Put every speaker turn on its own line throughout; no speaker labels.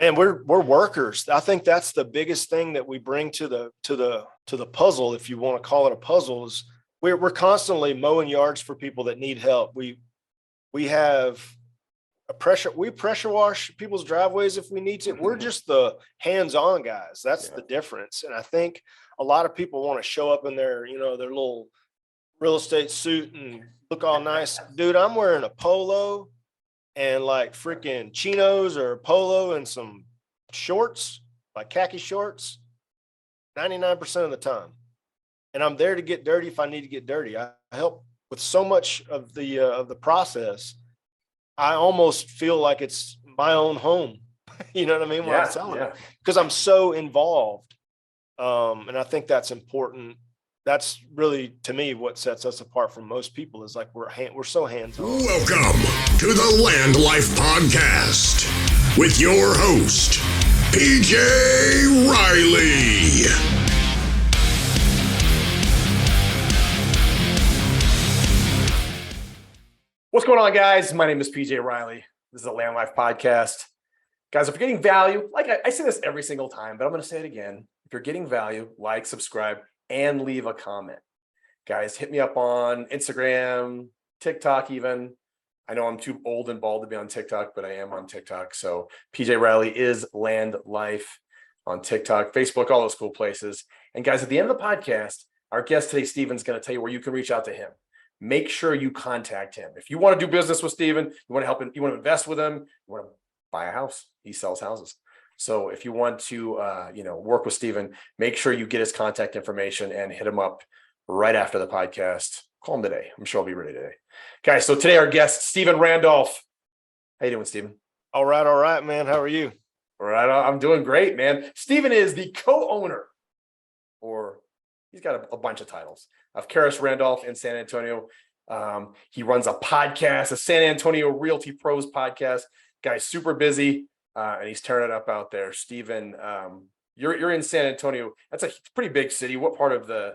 Man, we're workers. I think that's the biggest thing that we bring to the puzzle, if you want to call it a puzzle, is we're constantly mowing yards for people that need help. We have we pressure wash people's driveways if we need to. We're just the hands-on guys. That's
Yeah.
the difference. And I think a lot of people want to show up in their little real estate suit and look all nice. Dude, I'm wearing a polo and like freaking chinos or polo and some shorts, like khaki shorts, 99% of the time. And I'm there to get dirty if I need to get dirty. I help with so much of the process. I almost feel like it's my own home. You know what I mean? When I'm selling it, because I'm so involved. And I think that's important. That's really, to me, what sets us apart from most people is like we're so hands-on.
Welcome to the LandLife podcast with your host, PJ Riley.
What's going on, guys? My name is PJ Riley. This is the LandLife podcast. Guys, if you're getting value, like I say this every single time, but I'm going to say it again. If you're getting value, like, subscribe, and leave a comment. Guys, hit me up on Instagram, TikTok even. I know I'm too old and bald to be on TikTok, but I am on TikTok. So PJ Riley is LandLife on TikTok, Facebook, all those cool places. And guys, at the end of the podcast, our guest today, Steven's going to tell you where you can reach out to him. Make sure you contact him. If you want to do business with Steven, you want to help him, you want to invest with him, you want to buy a house. He sells houses. So if you want to, work with Steven, make sure you get his contact information and hit him up right after the podcast. Call him today. I'm sure I'll be ready today. Guys, so today our guest, Steven Randolph. How you doing, Steven?
All right, man. How are you?
All right, I'm doing great, man. Steven is the co-owner, or he's got a bunch of titles, of Karras-Randolph in San Antonio. He runs a podcast, a San Antonio Realty Pros podcast. Guy's super busy, and he's tearing it up out there. Steven, you're in San Antonio. That's a pretty big city. What part of the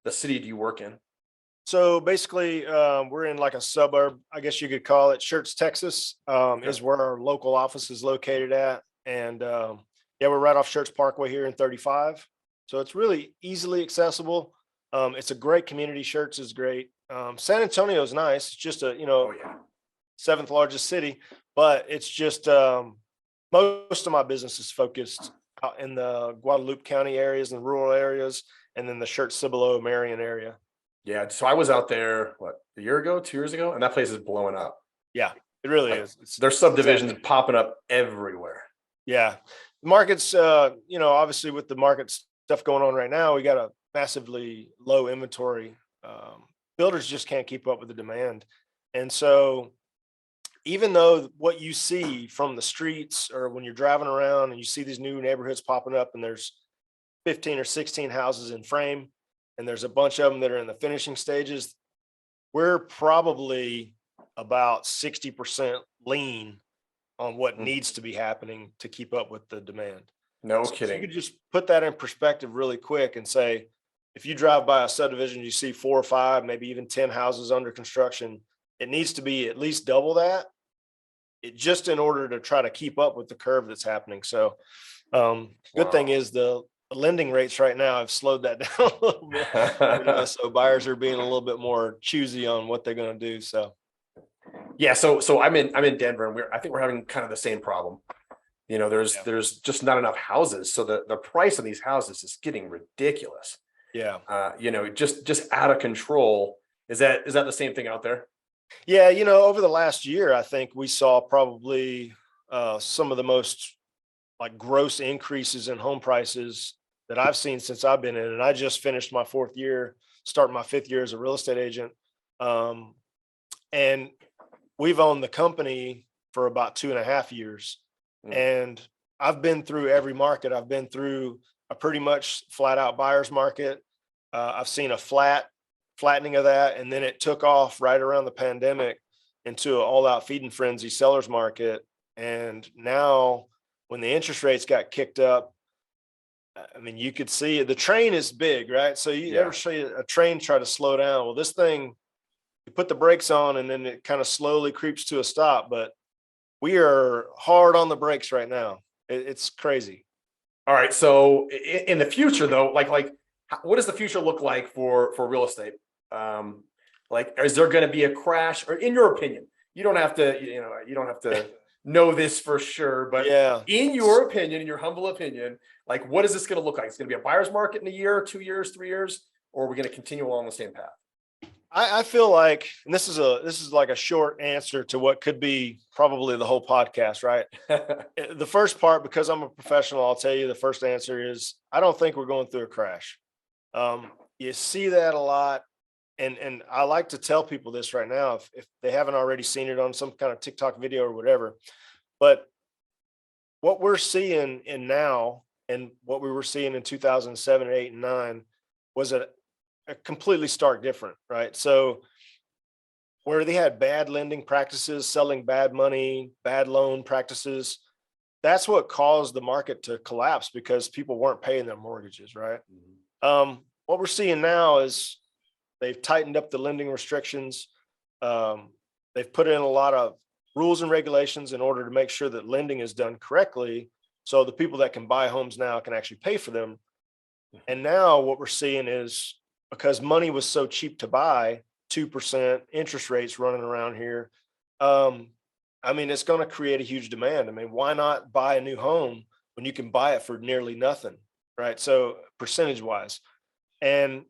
city do you work in?
So basically, we're in like a suburb, I guess you could call it. Schertz, Texas, is where our local office is located at. And we're right off Schertz Parkway here in 35. So it's really easily accessible. It's a great community. Schertz is great. San Antonio is nice. It's just seventh largest city, but it's just most of my business is focused out in the Guadalupe County areas and rural areas, and then the Schertz, Cibolo, Marion area.
Yeah, so I was out there, a year ago, 2 years ago, and that place is blowing up.
Yeah, it really is.
There's subdivisions popping up everywhere.
Yeah. The markets, obviously with the market stuff going on right now, we got a massively low inventory. Builders just can't keep up with the demand. And so even though what you see from the streets or when you're driving around and you see these new neighborhoods popping up and there's 15 or 16 houses in frame, and there's a bunch of them that are in the finishing stages, we're probably about 60% lean on what needs to be happening to keep up with the demand.
No
So
kidding.
you could just put that in perspective really quick and say, if you drive by a subdivision, you see 4 or 5, maybe even 10 houses under construction, it needs to be at least double that, just in order to try to keep up with the curve that's happening. So good thing is the lending rates right now have slowed that down a little bit. So buyers are being a little bit more choosy on what they're going to do. So
yeah, so I'm in Denver, and I think we're having kind of the same problem. There's just not enough houses, so the price of these houses is getting ridiculous.
Yeah.
Just out of control. Is that the same thing out there?
Yeah, over the last year, I think we saw probably some of the most like gross increases in home prices that I've seen since I've been in. And I just finished my 4th year, starting my 5th year as a real estate agent. And we've owned the company for about 2.5 years. And I've been through every market. I've been through a pretty much flat out buyer's market. I've seen a flattening of that. And then it took off right around the pandemic into an all out feeding frenzy seller's market. And now when the interest rates got kicked up, I mean, you could see the train is big, right? So you ever see a train try to slow down? Well, this thing, you put the brakes on and then it kind of slowly creeps to a stop, but we are hard on the brakes right now. It's crazy.
All right. So in the future, though, what does the future look like for real estate? Is there going to be a crash? Or in your opinion, you don't have to, you don't have to know this for sure, but
Yeah.
in your opinion, in your humble opinion, what is this going to look like? It's going to be a buyer's market in a year, 2 years, 3 years, or are we going to continue along the same path?
I feel like, and this is like a short answer to what could be probably the whole podcast, right? The first part, because I'm a professional, I'll tell you the first answer is I don't think we're going through a crash. You see that a lot. And I like to tell people this right now, if they haven't already seen it on some kind of TikTok video or whatever, but what we're seeing in now and what we were seeing in 2007, 8, and 9 was a completely stark different, right? So where they had bad lending practices, selling bad money, bad loan practices, that's what caused the market to collapse because people weren't paying their mortgages, right? What we're seeing now is they've tightened up the lending restrictions. They've put in a lot of rules and regulations in order to make sure that lending is done correctly. So the people that can buy homes now can actually pay for them. And now what we're seeing is because money was so cheap to buy, 2% interest rates running around here. It's going to create a huge demand. Why not buy a new home when you can buy it for nearly nothing, right? So percentage wise. And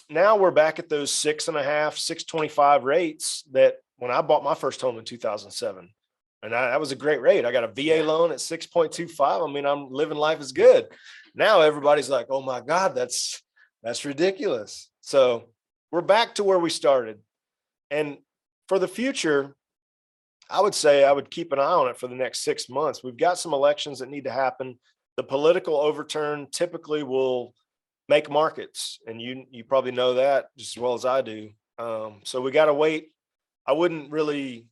now we're back at those 6.5, 6.25 rates that when I bought my first home in 2007, and that was a great rate. I got a VA loan at 6.25. I'm living life is good. Now everybody's like, oh my God, that's ridiculous. So we're back to where we started. And for the future, I would say I would keep an eye on it for the next 6 months. We've got some elections that need to happen. The political overturn typically will make markets. And you probably know that just as well as I do. So we got to wait. I wouldn't really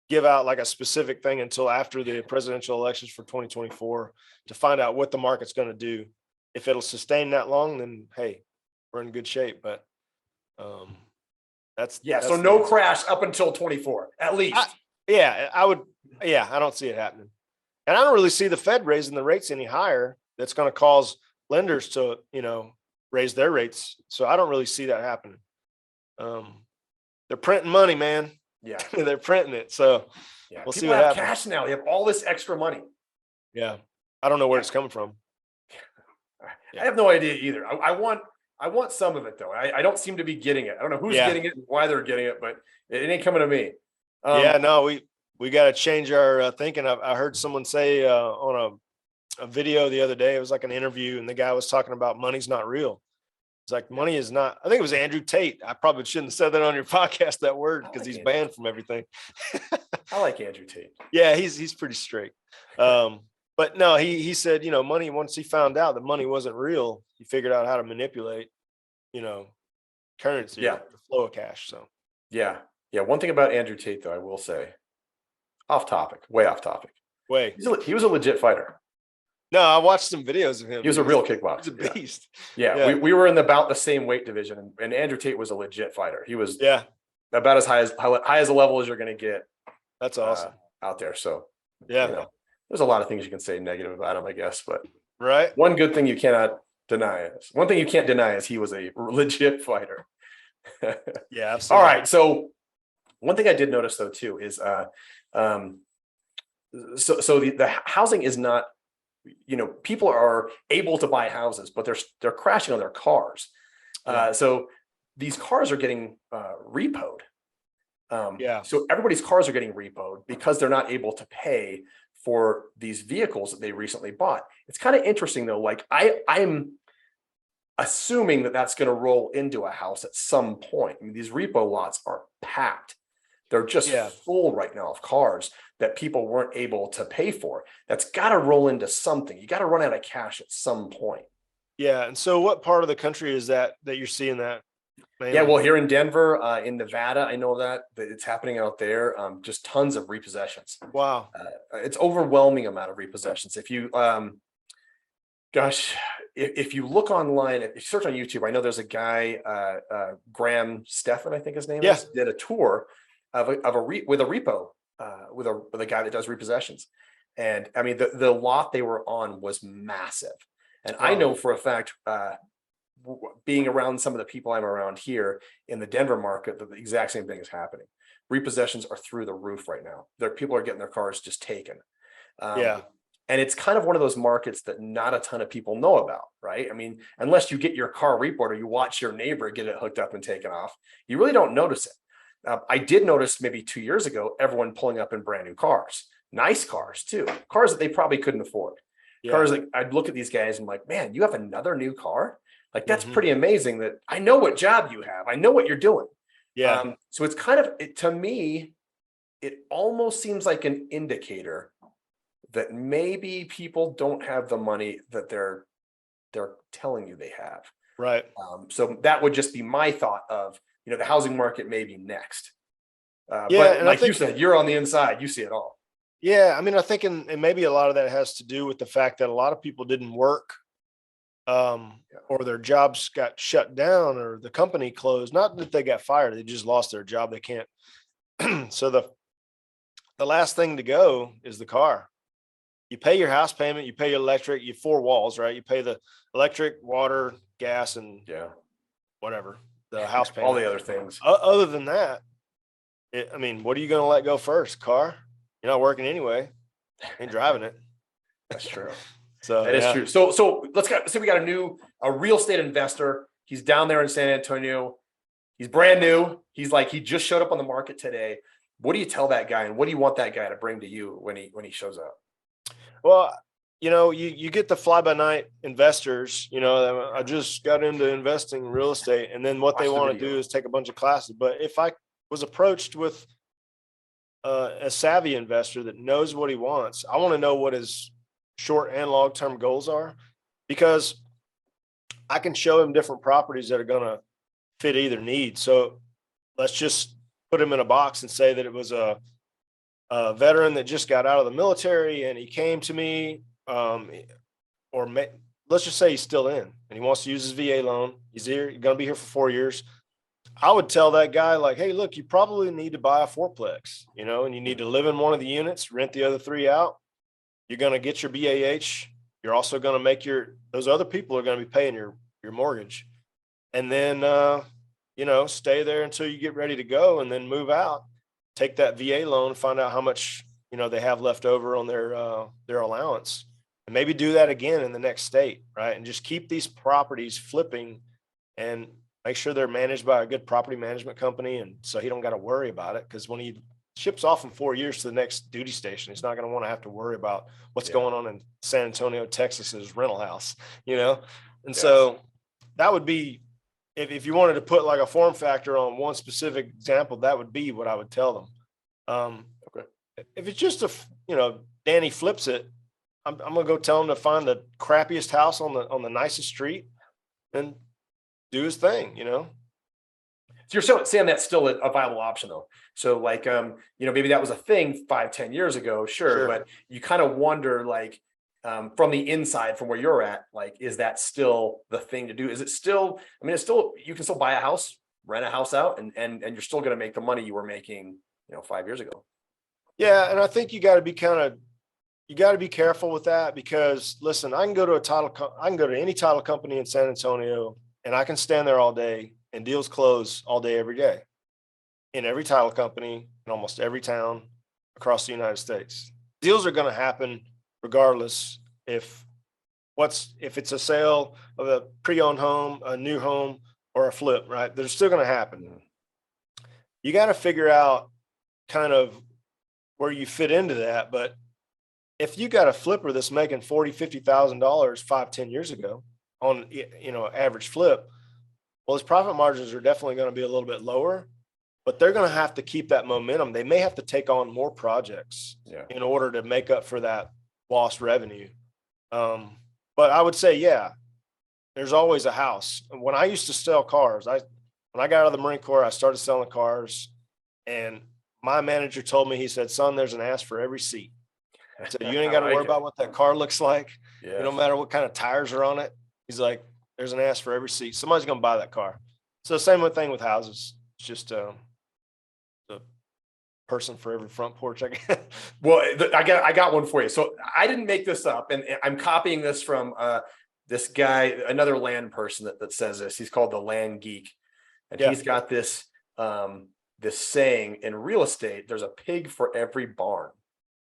give out like a specific thing until after the presidential elections for 2024 to find out what the market's going to do. If it'll sustain that long, then hey, we're in good shape. But that's
so no crash up until 24, at least.
I don't see it happening. And I don't really see the Fed raising the rates any higher. That's going to cause lenders to, raise their rates. So I don't really see that happening. They're printing money, man.
Yeah.
They're printing it. So we'll see what happens.
Cash now. They have all this extra money.
Yeah. I don't know where it's coming from.
I have no idea either. I want some of it though. I don't seem to be getting it. I don't know who's getting it and why they're getting it, but it ain't coming to me.
We got to change our thinking. I heard someone say on a video the other day, it was like an interview, and the guy was talking about money's not real. It's like money is not. I think it was Andrew Tate. I probably shouldn't have said that on your podcast, that word, because he's banned from everything.
I like Andrew Tate.
Yeah, he's pretty straight. But no, he said, money, once he found out that money wasn't real, he figured out how to manipulate, currency, the flow of cash. So
yeah. One thing about Andrew Tate, though, I will say, way off topic. He was a legit fighter.
No, I watched some videos of him.
He was a real kickboxer.
He's a beast.
Yeah. We were in about the same weight division, and Andrew Tate was a legit fighter. He was about as high as a level as you're going to get.
That's awesome
out there. So
there's
a lot of things you can say negative about him, I guess. But
right,
one thing you can't deny is he was a legit fighter.
Yeah, absolutely.
All right. So one thing I did notice though too is the housing is not. People are able to buy houses, but they're crashing on their cars. So these cars are getting repoed. So everybody's cars are getting repoed because they're not able to pay for these vehicles that they recently bought. It's kind of interesting though. Like I'm assuming that that's going to roll into a house at some point. These repo lots are packed. They're just full right now of cars that people weren't able to pay for. That's got to roll into something. You got to run out of cash at some point.
Yeah. And so what part of the country is that you're seeing that? Mainly?
Yeah, well, here in Denver, in Nevada, I know that it's happening out there. Just tons of repossessions.
Wow.
It's overwhelming amount of repossessions. If you, if you look online, if you search on YouTube, I know there's a guy, Graham Stephan, I think his name is, did a tour with a repo, with a guy that does repossessions. And I mean, the lot they were on was massive. And I know for a fact, being around some of the people I'm around here in the Denver market, that the exact same thing is happening. Repossessions are through the roof right now. People are getting their cars just taken.
Yeah.
And it's kind of one of those markets that not a ton of people know about, right? I mean, unless you get your car repoed or you watch your neighbor get it hooked up and taken off, you really don't notice it. I did notice maybe 2 years ago, everyone pulling up in brand new cars, nice cars too, cars that they probably couldn't afford.
Yeah.
Cars that I'd look at these guys and I'm like, man, you have another new car? Like, that's pretty amazing that I know what job you have. I know what you're doing.
Yeah.
So it's kind of, to me, it almost seems like an indicator that maybe people don't have the money that they're telling you they have.
Right.
So that would just be my thought of, the housing market may be next.
Yeah,
but
and
like you said, you're on the inside, you see it all.
Yeah. I mean, I think, and maybe a lot of that has to do with the fact that a lot of people didn't work, or their jobs got shut down or the company closed. Not that they got fired, they just lost their job. They can't. So the last thing to go is the car. You pay your house payment, you pay your electric, you 4 walls, right? You pay the electric, water, gas, and whatever, the house payment.
All the other things.
Other than that, I mean, what are you going to let go first? Car? You're not working anyway. Ain't driving it.
That's true.
So
that is true. So let's say we got a real estate investor. He's down there in San Antonio. He's brand new. He's like, he just showed up on the market today. What do you tell that guy, and what do you want that guy to bring to you when he shows up?
Well, you get the fly by night investors, I just got into investing in real estate, and then what they want to do is take a bunch of classes. But if I was approached with a savvy investor that knows what he wants, I want to know what his short and long-term goals are, because I can show him different properties that are going to fit either need. So let's just put him in a box and say that it was a veteran that just got out of the military and he came to me, let's just say he's still in and he wants to use his VA loan. He's here, going to be here for 4 years. I would tell that guy, like, hey, look, you probably need to buy a fourplex, and you need to live in one of the units, rent the other 3 out. You're going to get your BAH. You're also going to make those other people are going to be paying your mortgage. And then, stay there until you get ready to go and then move out. Take that VA loan, find out how much, they have left over on their allowance, and maybe do that again in the next state, right? And just keep these properties flipping and make sure they're managed by a good property management company. And so he don't got to worry about it, because when he ships off in 4 years to the next duty station, he's not going to want to have to worry about what's going on in San Antonio, Texas's rental house, And so that would be, if you wanted to put like a form factor on one specific example, that would be what I would tell them.
Okay.
If it's just Danny flips it, I'm going to go tell him to find the crappiest house on the nicest street and do his thing,
So you're still saying that's still a viable option though. So like, maybe that was a thing 5-10 years ago. Sure. But you kind of wonder, like, from the inside, from where you're at, like, is that still the thing to do? Is it still, it's still, you can still buy a house, rent a house out, and you're still going to make the money you were making, 5 years ago.
Yeah. And I think you got to be careful with that, because listen, I can go to any title company in San Antonio and I can stand there all day and deals close all day, every day, in every title company in almost every town across the United States. Deals are going to happen regardless if it's a sale of a pre-owned home, a new home, or a flip, right? They're still going to happen. You got to figure out kind of where you fit into that. But if you got a flipper that's making $40,000, $50,000 5-10 years ago on, average flip, well, his profit margins are definitely going to be a little bit lower, but they're going to have to keep that momentum. They may have to take on more projects in order to make up for that lost revenue. But I would say, there's always a house. When I used to sell cars, when I got out of the Marine Corps, I started selling cars, and my manager told me, he said, son, there's an ass for every seat. So you ain't got to worry about what that car looks like. Yeah. No matter what kind of tires are on it. He's like, there's an ass for every seat. Somebody's going to buy that car. So same thing with houses. It's just the person for every front porch, I guess.
Well, I got one for you. So I didn't make this up, and I'm copying this from this guy, another land person that says this. He's called the Land Geek, and he's got this this saying in real estate: "There's a pig for every barn."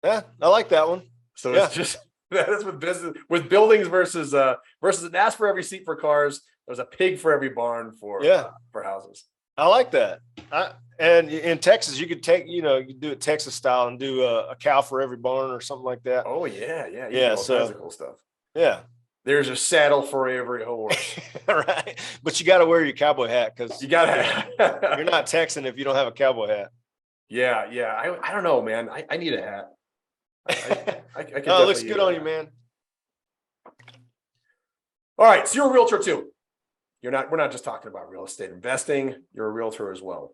Yeah, I like that one.
So it's just that is with business, with buildings versus an ass for every seat for cars. There's a pig for every barn for houses.
I like that. And in Texas, you could take, you do it Texas style and do a cow for every barn or something like that.
Oh yeah. You
Yeah.
do all kinds of cool stuff.
Yeah.
There's a saddle for every horse.
Right. But you got to wear your cowboy hat, because
You got
you're not Texan if you don't have a cowboy hat.
Yeah. I don't know, man. I need a hat. I could
Oh, it looks good on you, man.
All right. So you're a realtor too. We're not just talking about real estate investing. You're a realtor as well.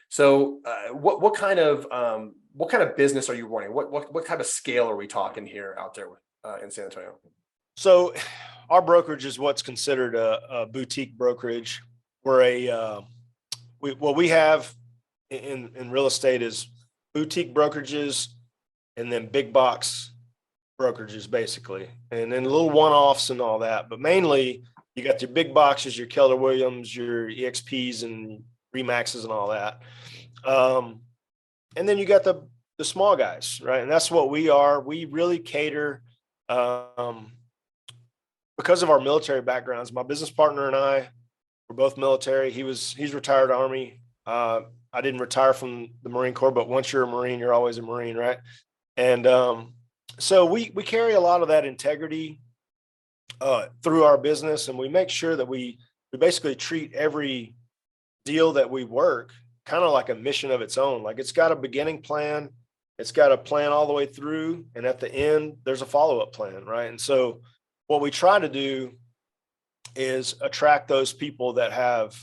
So what kind of business are you running? What kind of scale are we talking here out there in San Antonio?
So our brokerage is what's considered a boutique brokerage. We're what we have in real estate is boutique brokerages and then big box brokerages, basically, and then little one-offs and all that. But mainly you got your big boxes, your Keller Williams, your EXPs and Remaxes and all that. And then you got the small guys, right? And that's what we are. We really cater, because of our military backgrounds. My business partner and I were both military. He's retired Army. I didn't retire from the Marine Corps, but once you're a Marine, you're always a Marine, right? And so we carry a lot of that integrity through our business, and we make sure that we basically treat every deal that we work kind of like a mission of its own. Like, it's got a beginning plan, it's got a plan all the way through, and at the end there's a follow-up plan, right? And so what we try to do is attract those people that have,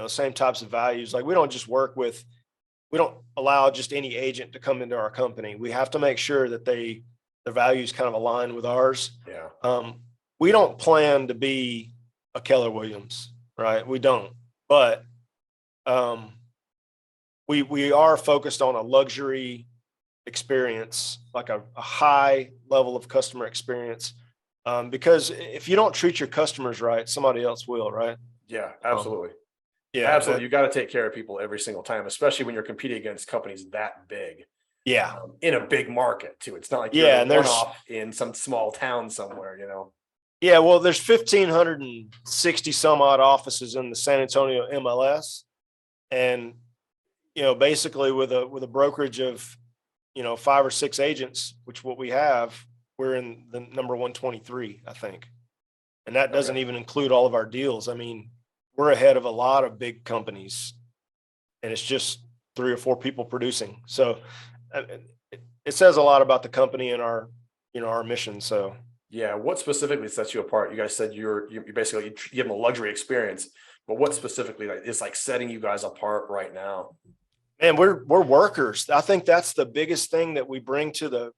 same types of values. Like, we don't allow just any agent to come into our company. We have to make sure that their values kind of align with ours.
Yeah.
We don't plan to be a Keller Williams, right? We don't, but we are focused on a luxury experience, like a high level of customer experience. Because if you don't treat your customers right, somebody else will, right?
Yeah, absolutely.
Absolutely.
You got to take care of people every single time, especially when you're competing against companies that big.
Yeah.
In a big market too. It's not like you're
and there's
off in some small town somewhere,
Yeah, well, there's 1,560 some odd offices in the San Antonio MLS, and basically with a brokerage of 5 or 6 agents, which what we have, we're in the number 123, I think, and that doesn't even include all of our deals. I mean, we're ahead of a lot of big companies, and it's just 3 or 4 people producing. So it says a lot about the company and our mission. So.
Yeah. What specifically sets you apart? You guys said you basically give them a luxury experience, but what specifically is like setting you guys apart right now?
Man, we're workers. I think that's the biggest thing that we bring to the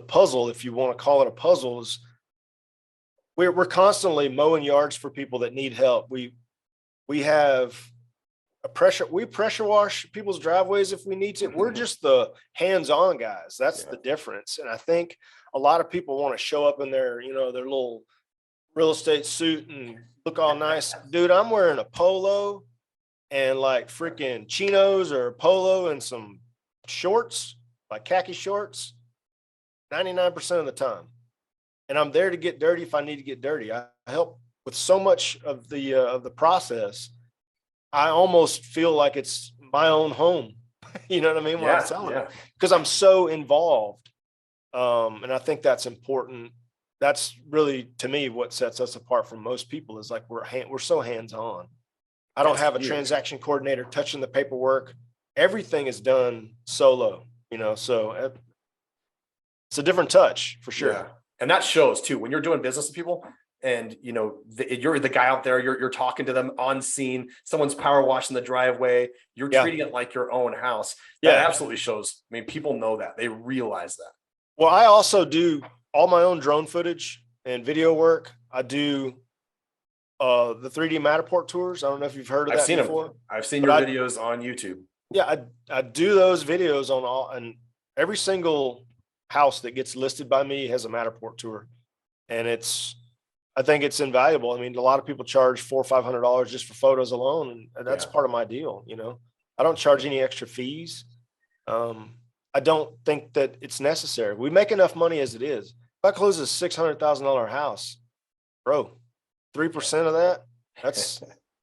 puzzle, if you want to call it a puzzle, is we're constantly mowing yards for people that need help. We have we pressure wash people's driveways if we need to. We're just the hands-on guys. That's the difference. And I think a lot of people want to show up in their little real estate suit and look all nice. Dude, I'm wearing a polo and like freaking chinos or polo and some shorts, like khaki shorts, 99% of the time. And I'm there to get dirty if I need to get dirty. I help with so much of the process. I almost feel like it's my own home. You know what I mean? When I'm selling it, because I'm so involved. And I think that's important. That's really, to me, what sets us apart from most people is like we're so hands-on. I don't have a transaction coordinator touching the paperwork. Everything is done solo, so it's a different touch for sure.
Yeah. And that shows too, when you're doing business with people and, you're the guy out there, you're talking to them on scene, someone's power washing the driveway, you're treating it like your own house. That absolutely shows. I mean, people know that. They realize that.
Well, I also do all my own drone footage and video work. I do the 3D Matterport tours. I don't know if you've heard of that before.
I've seen your videos on YouTube.
Yeah, I do those videos on all, and every single house that gets listed by me has a Matterport tour, and I think it's invaluable. I mean, a lot of people charge $400 or $500 just for photos alone, and that's
Yeah.
part of my deal. I don't charge any extra fees. I don't think that it's necessary. We make enough money as it is. If I close a $600,000 house, bro, 3% of that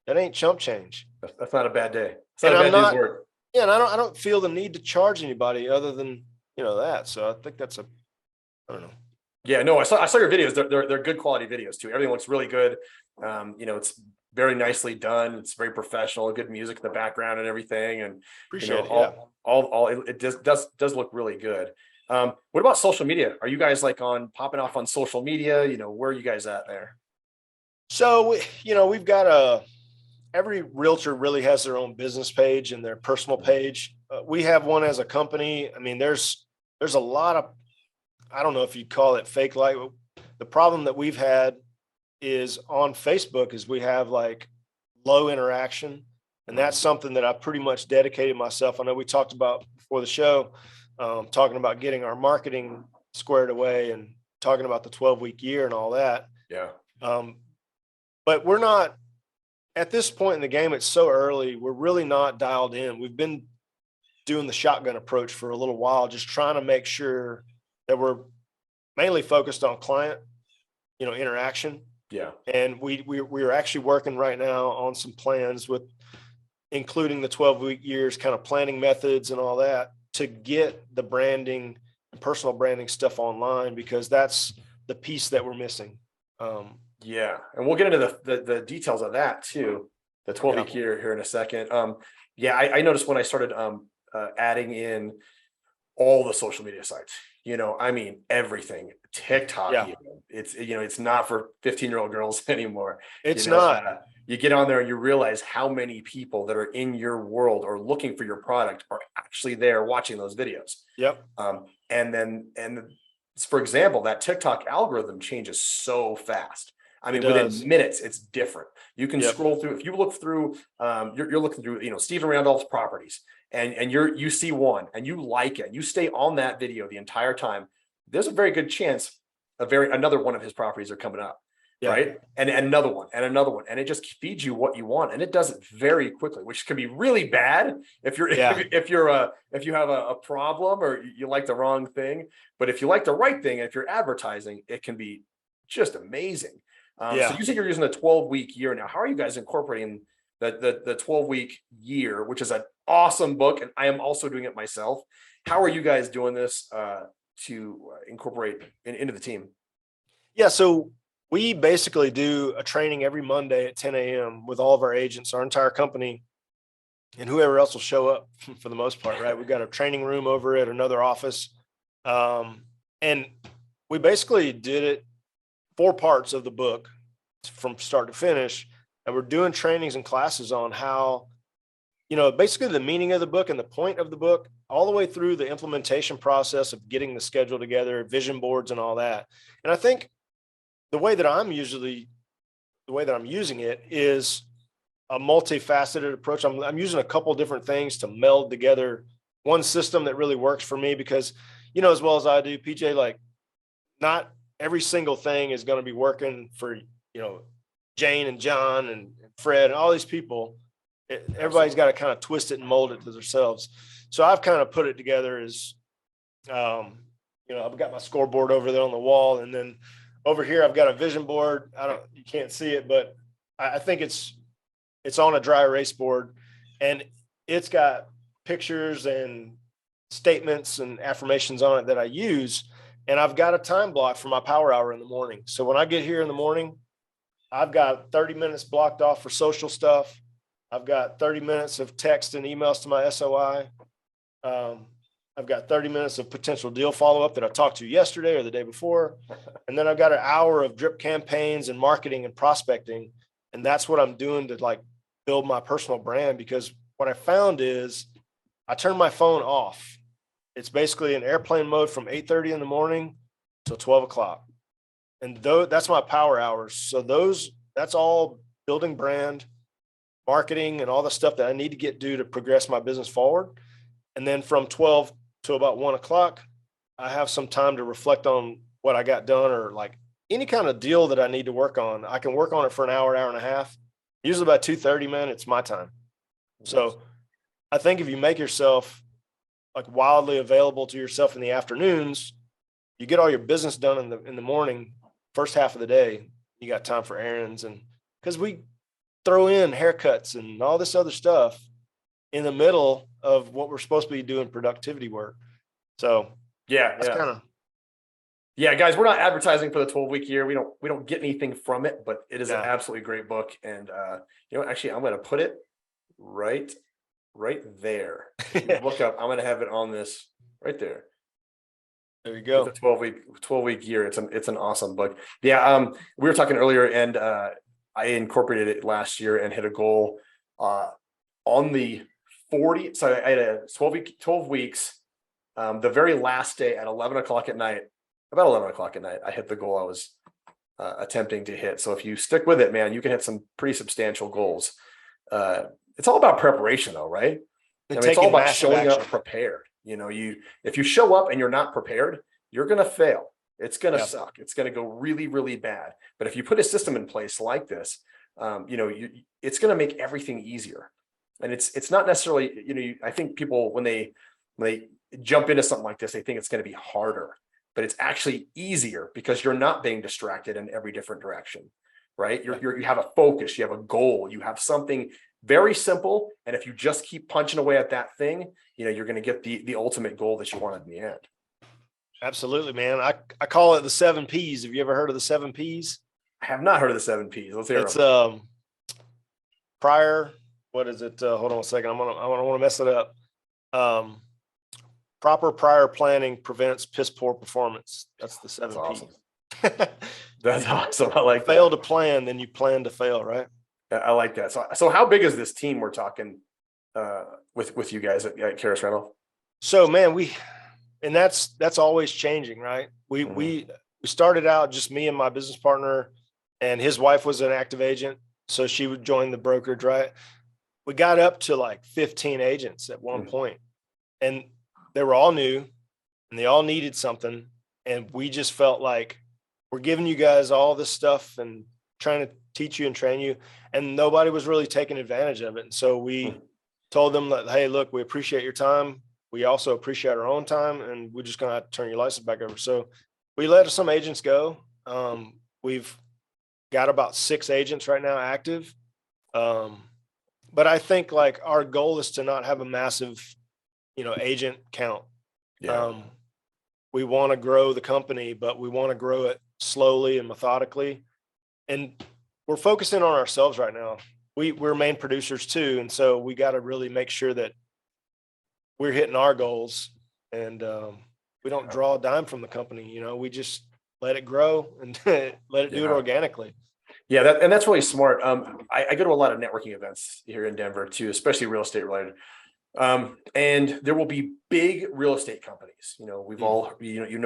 ain't chump change.
That's not a bad day. It's
And
not a
I'm
bad day's
not,
work.
yeah, and I don't feel the need to charge anybody other than, that. So I think I don't know.
Yeah, no, I saw your videos. They're good quality videos too. Everything looks really good. It's very nicely done. It's very professional, good music in the background and everything. And
Appreciate it. Yeah.
all it does look really good. What about social media? Are you guys like popping off on social media? Where are you guys at there?
So, we've got every realtor really has their own business page and their personal page. We have one as a company. I mean, there's a lot of, I don't know if you'd call it fake light. The problem that we've had is on Facebook is we have like low interaction. And that's something that I pretty much dedicated myself. I know we talked about before the show, talking about getting our marketing squared away and talking about the 12-week year and all that.
Yeah.
But we're not, at this point in the game, it's so early. We're really not dialed in. We've been doing the shotgun approach for a little while, just trying to make sure that we're mainly focused on client, interaction.
Yeah.
And we're actually working right now on some plans with including the 12-week years, kind of planning methods and all that to get the branding and personal branding stuff online, because that's the piece that we're missing.
Yeah. And we'll get into the details of that too. The 12-week year here in a second. I noticed when I started adding in all the social media sites, I mean, everything, TikTok,
Yeah.
It's not for 15-year-old girls anymore.
It's not.
You get on there and you realize how many people that are in your world or looking for your product are actually there watching those videos.
Yep.
And for example, that TikTok algorithm changes so fast. I mean, within minutes, it's different. You can scroll through. If you look through, you're looking through, Stephen Randolph's properties, and you see one and you like it, you stay on that video the entire time. There's a very good chance another one of his properties are coming up, right? And another one, and it just feeds you what you want, and it does it very quickly, which can be really bad if you have a problem or you like the wrong thing. But if you like the right thing, and if you're advertising, it can be just amazing. So you said you're using a 12-week year now. How are you guys incorporating the 12-week year, which is an awesome book, and I am also doing it myself. How are you guys doing this to incorporate into the team?
Yeah, so we basically do a training every Monday at 10 a.m. with all of our agents, our entire company, and whoever else will show up for the most part, right? We've got a training room over at another office. And we basically did it 4 parts of the book from start to finish. And we're doing trainings and classes on how, basically the meaning of the book and the point of the book, all the way through the implementation process of getting the schedule together, vision boards and all that. And I think the way that I'm using it is a multifaceted approach. I'm using a couple different things to meld together one system that really works for me, because, as well as I do, PJ, like not every single thing is going to be working for, Jane and John and Fred and all these people. Everybody's got to kind of twist it and mold it to themselves. So I've kind of put it together as, I've got my scoreboard over there on the wall, and then over here I've got a vision board. You can't see it, but I think it's on a dry erase board, and it's got pictures and statements and affirmations on it that I use. And I've got a time block for my power hour in the morning. So when I get here in the morning, I've got 30 minutes blocked off for social stuff. I've got 30 minutes of text and emails to my SOI. I've got 30 minutes of potential deal follow-up that I talked to yesterday or the day before. And then I've got an hour of drip campaigns and marketing and prospecting. And that's what I'm doing to like build my personal brand, because what I found is I turn my phone off. It's basically in airplane mode from 8:30 in the morning till 12 o'clock. And that's my power hours. So that's all building brand, marketing and all the stuff that I need to get due to progress my business forward. And then from 12 to about 1 o'clock, I have some time to reflect on what I got done, or like any kind of deal that I need to work on. I can work on it for an hour, hour and a half. Usually by 2:30, man, it's my time. So I think if you make yourself like wildly available to yourself in the afternoons, you get all your business done in the morning, first half of the day, you got time for errands. And because we throw in haircuts and all this other stuff in the middle of what we're supposed to be doing productivity work. So that's kind of.
Yeah, guys, we're not advertising for the 12-week year. We don't get anything from it, but it is an absolutely great book. And actually, I'm going to put it right there. Look up. I'm going to have it on this right there.
There you go.
It's a 12-week year. It's an awesome book. Yeah. We were talking earlier, and I incorporated it last year and hit a goal on the 40. So I had a 12 weeks. The very last day at 11 o'clock at night. About 11 o'clock at night, I hit the goal I was attempting to hit. So if you stick with it, man, you can hit some pretty substantial goals. It's all about preparation, though, right? It's all about showing up prepared. If you show up and you're not prepared, you're going to fail. It's going to suck. It's going to go really, really bad. But if you put a system in place like this, it's going to make everything easier. And it's not necessarily, I think people, when they jump into something like this, they think it's going to be harder. But it's actually easier because you're not being distracted in every different direction, right? You have a focus, you have a goal, you have something very simple. And if you just keep punching away at that thing, you're going to get the ultimate goal that you wanted in the end.
Absolutely, man. I call it the 7 Ps. Have you ever heard of the 7 Ps?
I have not heard of the 7 Ps. Let's hear
it's
them.
Prior. What is it? Hold on a second. I don't want to mess it up. Proper prior planning prevents piss poor performance. That's the 7 Ps.
Awesome. That's awesome. I like
fail to plan, then you plan to fail, right?
I like that. So how big is this team we're talking with you guys at Karras-Randolph?
So, man, that's always changing, right? We started out just me and my business partner, and his wife was an active agent, so she would join the brokerage, right? We got up to like 15 agents at one point, and they were all new and they all needed something. And we just felt like we're giving you guys all this stuff and trying to teach you and train you. And nobody was really taking advantage of it. And so we told them that, hey, look, we appreciate your time. We also appreciate our own time, and we're just going to have to turn your license back over. So we let some agents go. We've got about 6 agents right now active. But I think like our goal is to not have a massive, agent count. We want to grow the company, but we want to grow it slowly and methodically. And we're focusing on ourselves right now. We're main producers too. And so we got to really make sure that we're hitting our goals, and we don't draw a dime from the company. We just let it grow and let it do it organically.
Yeah. That's really smart. I go to a lot of networking events here in Denver too, especially real estate related. And there will be big real estate companies. We've all,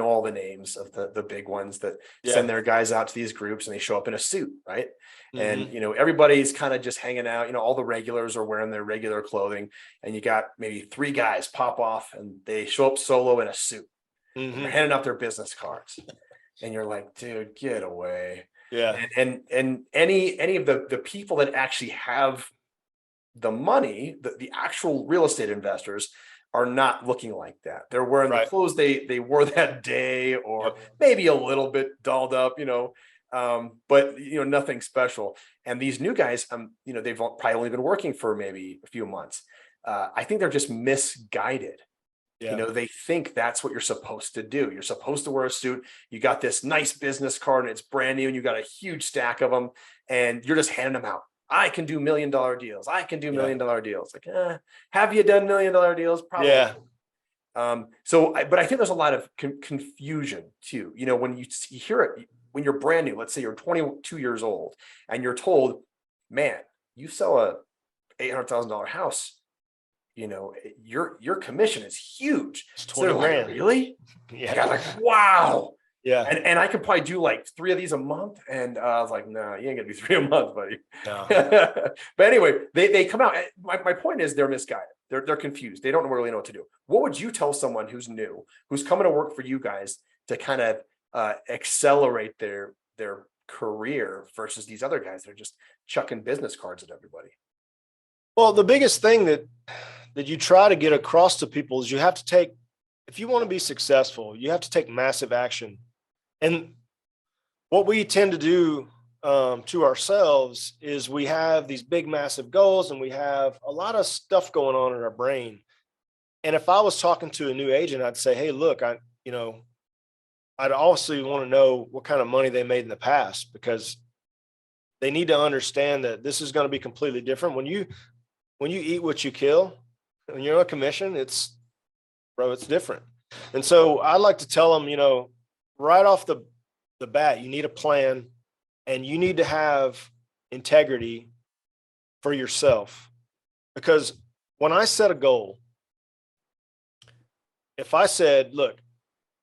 all the names of the big ones that send their guys out to these groups, and they show up in a suit, right? And, everybody's kind of just hanging out, all the regulars are wearing their regular clothing, and you got maybe 3 guys pop off and they show up solo in a suit. And they're handing out their business cards, and you're like, dude, get away.
Yeah.
And any of the people that actually have the money, the actual real estate investors are not looking like that. They're wearing the clothes they wore that day, or maybe a little bit dolled up, but nothing special. And these new guys, they've probably only been working for maybe a few months. I think they're just misguided. They think that's what you're supposed to do. You're supposed to wear a suit. You got this nice business card and it's brand new, and you got a huge stack of them, and you're just handing them out. I can do $1 million deals. I can do $1 million deals. Like, have you done $1 million deals? Probably. Yeah. But I think there's a lot of confusion too. When you hear it, when you're brand new, let's say you're 22 years old, and you're told, man, you sell a $800,000 house, your commission is huge.
It's 20 grand.
Really?
Yeah.
Like, wow.
Yeah.
And I could probably do like 3 of these a month. And I was like, no, you ain't gonna do 3 a month, buddy.
No.
But anyway, they come out. My point is they're misguided. They're confused. They don't really know what to do. What would you tell someone who's new, who's coming to work for you guys to kind of accelerate their career versus these other guys that are just chucking business cards at everybody?
Well, the biggest thing that you try to get across to people is you have to take, if you want to be successful, you have to take massive action. And what we tend to do to ourselves is we have these big, massive goals, and we have a lot of stuff going on in our brain. And if I was talking to a new agent, I'd say, hey, look, I'd also want to know what kind of money they made in the past, because they need to understand that this is going to be completely different. When you eat what you kill, when you're on commission, it's different. And so I like to tell them, right off the bat, you need a plan, and you need to have integrity for yourself. Because when I set a goal, if I said, look,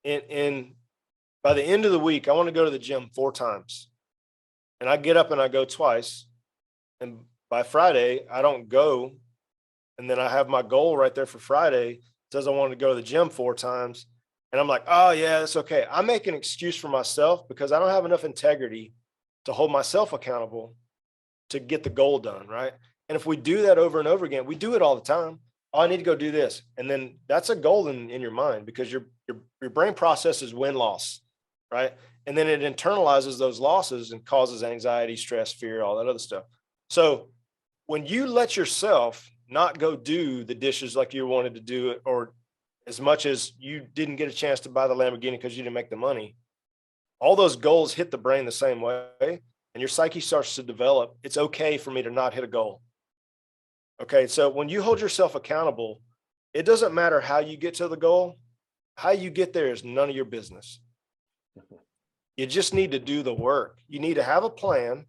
by the end of the week, I want to go to the gym 4 times, and I get up and I go twice, and by Friday I don't go, and then I have my goal right there for Friday, says I want to go to the gym 4 times, and I'm like, oh yeah, that's okay. I make an excuse for myself because I don't have enough integrity to hold myself accountable to get the goal done, right? And if we do that over and over again, we do it all the time. Oh, I need to go do this. And then that's a goal in your mind, because your brain processes win-loss, right? And then it internalizes those losses and causes anxiety, stress, fear, all that other stuff. So when you let yourself not go do the dishes like you wanted to do it, or as much as you didn't get a chance to buy the Lamborghini because you didn't make the money, all those goals hit the brain the same way, and your psyche starts to develop. It's okay for me to not hit a goal. Okay, so when you hold yourself accountable, it doesn't matter how you get to the goal. How you get there is none of your business. You just need to do the work. You need to have a plan,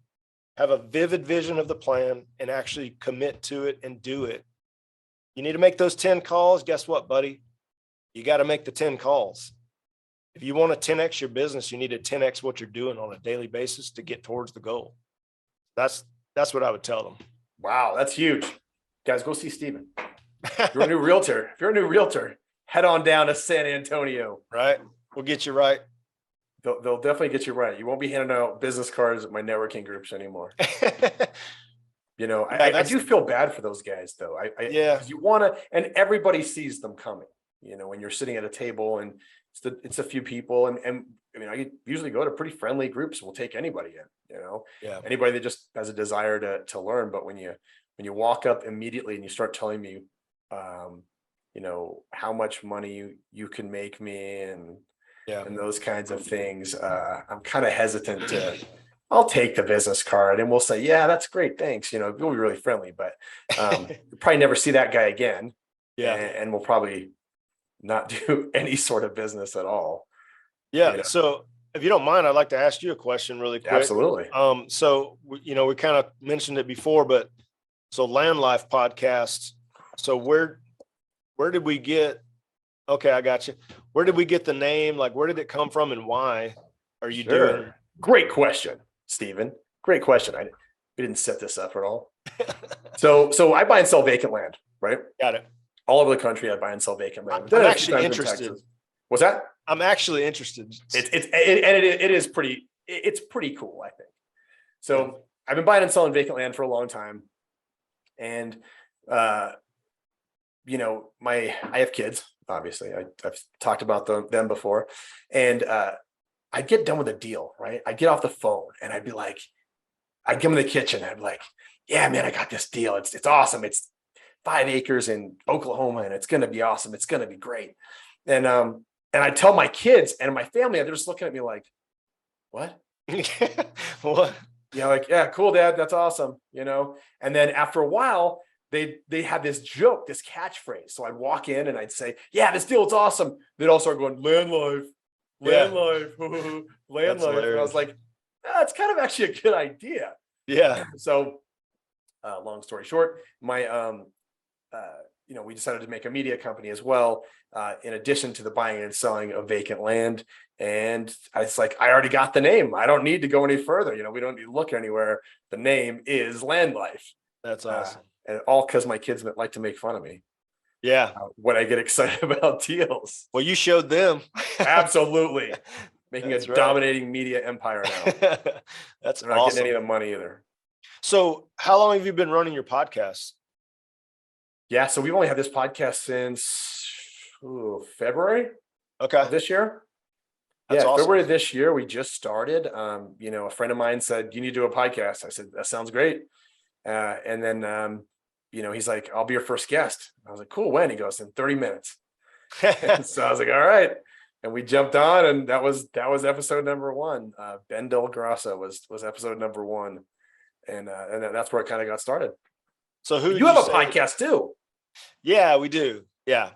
have a vivid vision of the plan, and actually commit to it and do it. You need to make those 10 calls. Guess what, buddy? You got to make the 10 calls. If you want to 10X your business, you need to 10X what you're doing on a daily basis to get towards the goal. That's what I would tell them.
Wow, that's huge. Guys, go see Steven. If you're a new realtor, head on down to San Antonio.
Right? We'll get you right.
They'll definitely get you right. You won't be handing out business cards at my networking groups anymore. I do feel bad for those guys, though.
Yeah.
You want to, and everybody sees them coming. When you're sitting at a table and it's a few people, and I usually go to pretty friendly groups. We'll take anybody in.
Yeah.
Anybody that just has a desire to learn. But when you walk up immediately and you start telling me, how much money you can make me and those kinds of things, I'm kind of hesitant to. I'll take the business card and we'll say, yeah, that's great, thanks. We'll be really friendly, but you'll probably never see that guy again.
Yeah,
and we'll probably not do any sort of business at all.
Yeah. So if you don't mind, I'd like to ask you a question really quick.
Absolutely.
So we kind of mentioned it before, but so LandLife podcast. So where did we get? Okay, I got you. Where did we get the name? Like, where did it come from, and why are you doing?
Great question, Steven. Great question. We didn't set this up at all. So I buy and sell vacant land, right?
Got it.
All over the country, I buy and sell vacant land.
I'm actually interested.
What's that?
I'm actually interested.
It is pretty. It's pretty cool, I think. So I've been buying and selling vacant land for a long time, and I have kids. Obviously, I've talked about them before, and I'd get done with a deal, right? I'd get off the phone and I'd be like, I'd come in the kitchen. I'd be like, yeah, man, I got this deal. It's awesome. It's 5 acres in Oklahoma, and it's going to be awesome. It's going to be great. And I tell my kids and my family, they're just looking at me like, what?
What?
Like, yeah, cool, Dad. That's awesome. And then after a while, they had this joke, this catchphrase. So I'd walk in and I'd say, yeah, this deal is awesome. They'd all start going, LandLife, LandLife. And I was like, it's kind of actually a good idea.
Yeah.
So long story short, my we decided to make a media company as well, in addition to the buying and selling of vacant land. And it's like, I already got the name. I don't need to go any further. We don't need to look anywhere. The name is LandLife.
That's awesome.
And all because my kids like to make fun of me
Yeah.
when I get excited about deals.
Well, you showed them.
Absolutely. Making
That's
a
right.
dominating media empire now.
That's
They're not
awesome.
getting any of the money either.
So how long have you been running your podcast?
Yeah. So we've only had this podcast since February
Okay.
of this year.
That's awesome.
February of this year, we just started. A friend of mine said, you need to do a podcast. I said, that sounds great. And then, he's like, I'll be your first guest. I was like, cool. When? He goes, in 30 minutes. So I was like, all right. And we jumped on, and that was episode number 1. Ben Del Grasso was episode number 1. And that's where it kind of got started.
So
you have a podcast too?
Yeah, we do. Yeah.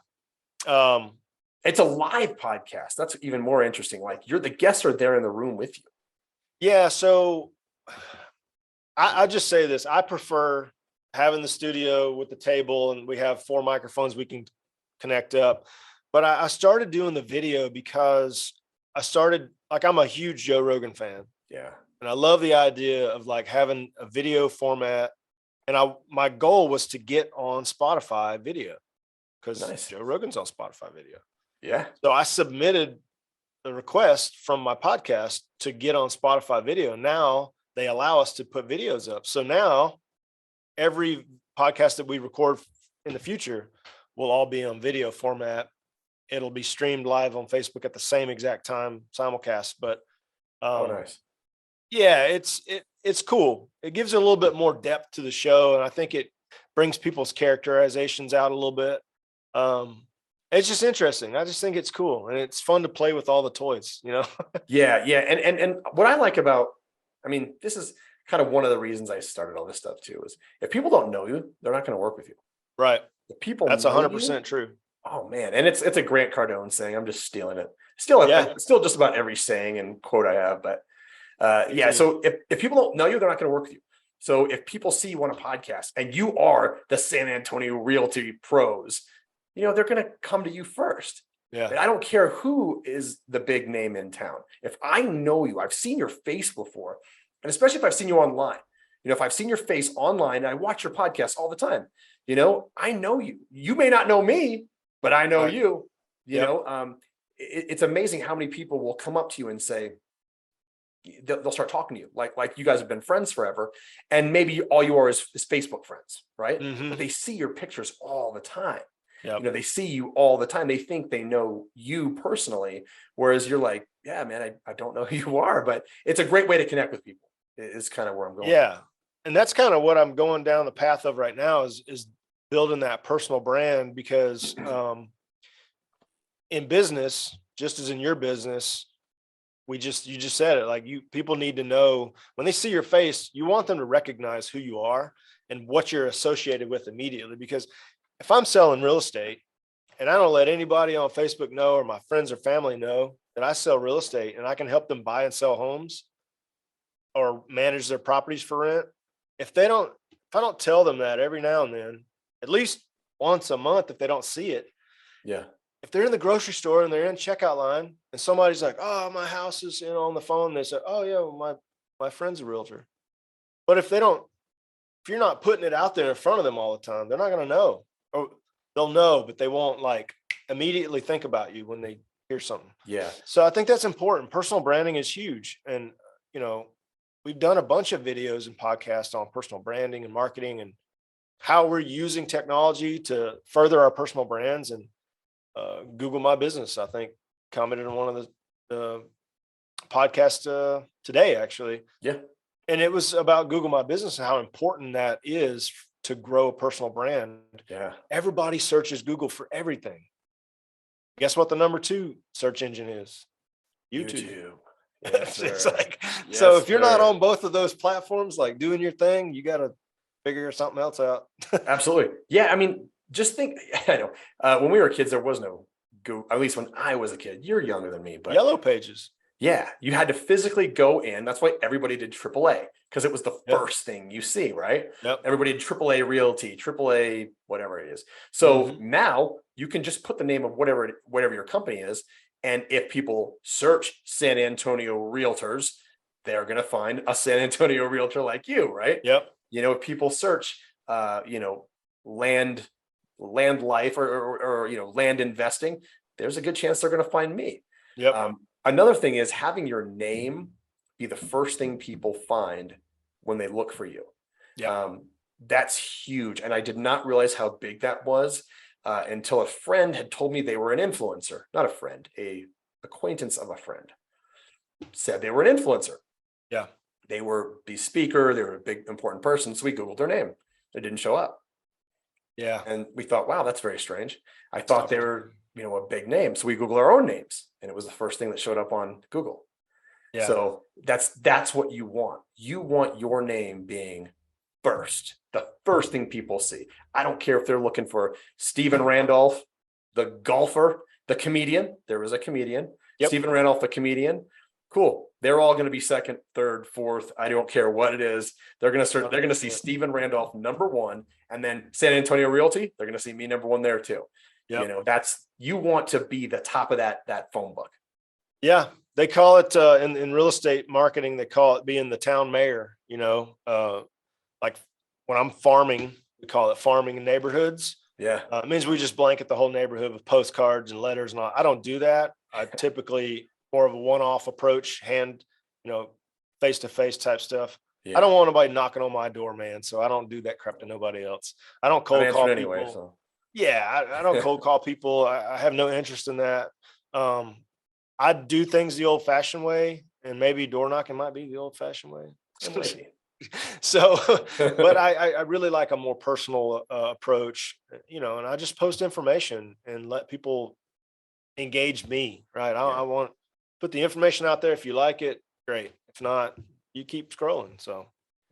It's a live podcast. That's even more interesting. Like the guests are there in the room with you.
Yeah. So I just say this. I prefer having the studio with the table, and we have 4 microphones we can connect up. But I started doing the video because I'm a huge Joe Rogan fan.
Yeah.
And I love the idea of like having a video format. And my goal was to get on Spotify video, because Joe Rogan's on Spotify video.
Yeah.
So I submitted the request from my podcast to get on Spotify video. Now they allow us to put videos up. So now every podcast that we record in the future will all be on video format. It'll be streamed live on Facebook at the same exact time, simulcast. But
nice.
Yeah, it's cool. It gives it a little bit more depth to the show, and I think it brings people's characterizations out a little bit. It's just interesting. I just think it's cool, and it's fun to play with all the toys,
Yeah. And what I like about, this is kind of one of the reasons I started all this stuff too, is if people don't know you, they're not going to work with you.
Right.
If people
That's 100% true.
Oh man. And it's a Grant Cardone saying, I'm just stealing it. Still just about every saying and quote I have, but so if people don't know you, they're not going to work with you. So if people see you on a podcast and you are the San Antonio Realty pros, they're going to come to you first.
Yeah.
And I don't care who is the big name in town. If I know you, I've seen your face before, and especially if I've seen you online, if I've seen your face online, and I watch your podcast all the time, I know you. You may not know me, but I know you. It's amazing how many people will come up to you and say, they'll start talking to you like you guys have been friends forever, and maybe all you are is Facebook friends, right?
Mm-hmm.
But they see your pictures all the time.
Yep.
They see you all the time. They think they know you personally, whereas you're like, yeah, man, I don't know who you are, but it's a great way to connect with people. Is kind of where I'm going.
Yeah, and that's kind of what I'm going down the path of right now is building that personal brand, because in business, just as in your business, you just said it, like people need to know when they see your face, you want them to recognize who you are and what you're associated with immediately. Because if I'm selling real estate and I don't let anybody on Facebook know, or my friends or family know that I sell real estate and I can help them buy and sell homes or manage their properties for rent, if I don't tell them that every now and then, at least once a month, if they don't see it.
Yeah.
If they're in the grocery store and they're in checkout line and somebody's like, oh, my house is on the phone, they say, oh yeah, well, my friend's a realtor. But if you're not putting it out there in front of them all the time, they're not going to know. Or they'll know, but they won't like immediately think about you when they hear something.
Yeah.
So I think that's important. Personal branding is huge. And, we've done a bunch of videos and podcasts on personal branding and marketing and how we're using technology to further our personal brands. And Google My Business, I think, commented on one of the podcasts today, actually.
Yeah.
And it was about Google My Business and how important that is to grow a personal brand.
Yeah.
Everybody searches Google for everything. Guess what the number 2 search engine is? YouTube.
Yes,
It's
sir.
like,
Yes,
so if you're not
sir.
on both of those platforms, like doing your thing, you got to figure something else out.
Absolutely. Yeah. Just think, I know, when we were kids, there was no Google, at least when I was a kid. You're younger than me, but
Yellow Pages.
yeah, you had to physically go in. That's why everybody did AAA. because it was the
Yep.
first thing you see, right?
Yep.
Everybody had AAA Realty, AAA, whatever it is. So
Mhm.
now you can just put the name of whatever your company is. And if people search San Antonio Realtors, they're going to find a San Antonio Realtor like you, right?
Yep.
If people search, LandLife or land investing, there's a good chance they're going to find me.
Yep.
Another thing is having your name be the first thing people find when they look for you.
Yep.
That's huge. And I did not realize how big that was until a friend had told me they were an influencer, not a friend, a acquaintance of a friend said they were an influencer.
Yeah.
They were the speaker. They were a big, important person. So we Googled their name. They didn't show up.
Yeah.
And we thought, wow, that's very strange. I thought they were, a big name. So we Googled our own names and it was the first thing that showed up on Google.
Yeah.
So that's what you want. You want your name being first, the first thing people see. I don't care if they're looking for Stephen Randolph, the golfer, the comedian. There was a comedian.
Yep.
Stephen Randolph, the comedian. Cool. They're all going to be second, third, fourth. I don't care what it is. They're going to see Stephen Randolph number one, and then San Antonio Realty. They're going to see me number one there too.
Yep.
You want to be the top of that phone book.
Yeah. They call it in real estate marketing, they call it being the town mayor, like when I'm farming, we call it farming in neighborhoods.
Yeah.
It means we just blanket the whole neighborhood with postcards and letters and all. I don't do that. I typically more of a one-off approach, face-to-face type stuff.
Yeah.
I don't want nobody knocking on my door, man. So I don't do that crap to nobody else. I don't cold call people.
Anyway, so.
Yeah, I don't cold call people. I have no interest in that. I do things the old fashioned way, and maybe door knocking might be the old fashioned way. So, but I really like a more personal approach, and I just post information and let people engage me. Right. I want to put the information out there. If you like it, great. If not, you keep scrolling. So.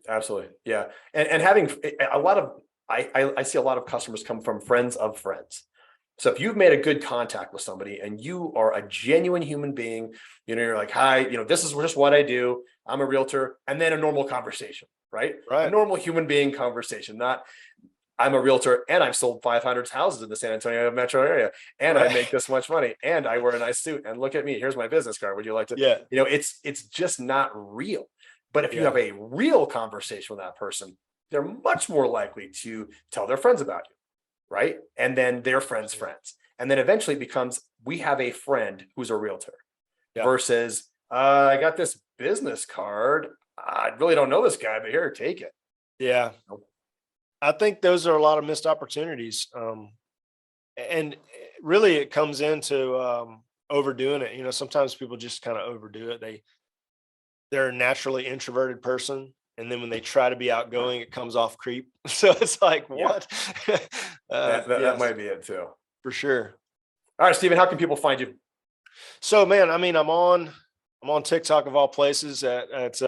Absolutely. Yeah. And having a lot of, I see a lot of customers come from friends of friends. So if you've made a good contact with somebody and you are a genuine human being, you're like, hi, this is just what I do. I'm a realtor. And then a normal conversation, right?
Right.
A normal human being conversation, not I'm a realtor and I've sold 500 houses in the San Antonio metro area and I make this much money and I wear a nice suit and look at me. Here's my business card. Would you like to?
Yeah.
It's just not real. But if you have a real conversation with that person, they're much more likely to tell their friends about you. Right. And then their friends' friends. And then eventually it becomes, we have a friend who's a realtor versus I got this business card. I really don't know this guy, but here, take it.
Yeah. I think those are a lot of missed opportunities. And really it comes into overdoing it. Sometimes people just kind of overdo it. They're a naturally introverted person. And then when they try to be outgoing, it comes off creep. So it's like, what?
That might be it too.
For sure.
All right, Stephen, how can people find you?
So, man, I'm on TikTok of all places at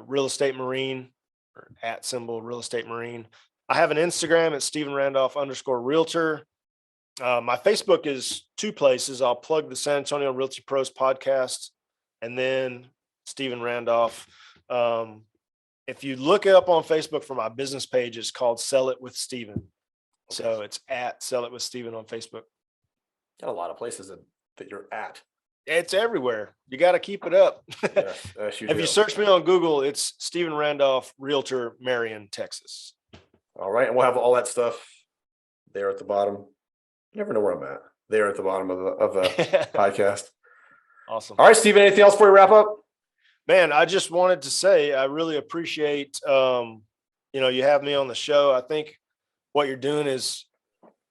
Real Estate Marine, or @ Real Estate Marine. I have an Instagram at Stephen Randolph _realtor. My Facebook is two places. I'll plug the San Antonio Realty Pros podcast and then Stephen Randolph. If you look it up on Facebook for my business page, it's called Sell It with Stephen. So it's at Sell It with Stephen on Facebook.
Got a lot of places that you're at.
It's everywhere. You got to keep it up.
Yes,
if you search me on Google, it's Stephen Randolph, Realtor, Marion, Texas.
All right. And we'll have all that stuff there at the bottom. You never know where I'm at. There at the bottom of the podcast.
Awesome.
All right, Stephen, anything else before we wrap up?
Man, I just wanted to say I really appreciate you have me on the show. I think what you're doing is,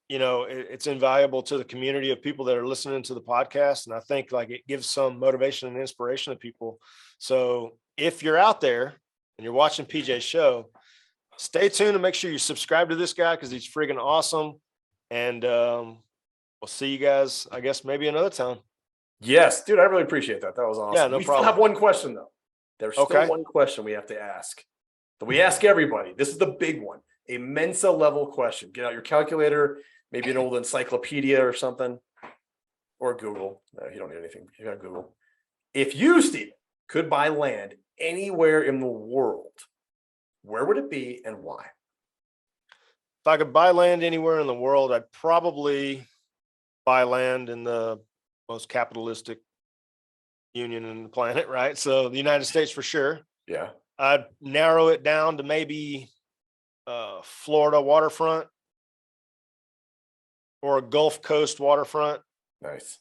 it's invaluable to the community of people that are listening to the podcast. And I think it gives some motivation and inspiration to people. So if you're out there and you're watching PJ's show, stay tuned and make sure you subscribe to this guy because he's friggin' awesome. And we'll see you guys, I guess, maybe another time.
Yes, dude, I really appreciate that. That was awesome.
Yeah, no
we
problem.
Still have one question though. There's still one question we have to ask. That we ask everybody. This is the big one. A Mensa level question. Get out your calculator, maybe an old encyclopedia or something, or Google. No, you don't need anything. You got Google. If you, Stephen, could buy land anywhere in the world, where would it be and why?
If I could buy land anywhere in the world, I'd probably buy land in the most capitalistic union in the planet, right? So the United States for sure.
Yeah.
I'd narrow it down to maybe Florida waterfront or a Gulf Coast waterfront.
Nice.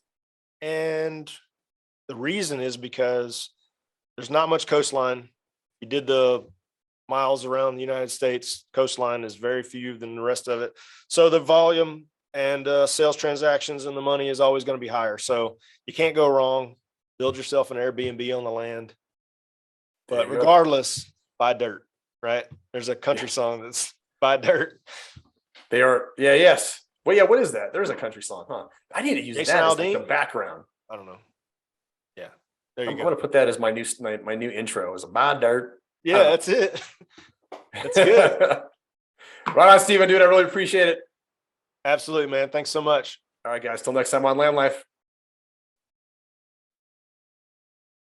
And the reason is because there's not much coastline. You did the miles around the United States, coastline is very few than the rest of it. So the volume and sales transactions and the money is always going to be higher. So you can't go wrong. Build yourself an Airbnb on the land. But regardless, buy dirt, right? There's a country song that's buy dirt.
They are, yeah, yes. Well, yeah, what is that? There's a country song, huh? I need to use
Jason
that as like
Aldean?
the background.
I don't know. Yeah. There you
I'm
go.
going to put that as my new intro is buy dirt.
Yeah, that's it. That's good.
Right on, Steven, dude. I really appreciate it.
Absolutely, man. Thanks so much.
All right, guys. Till next time on Land Life.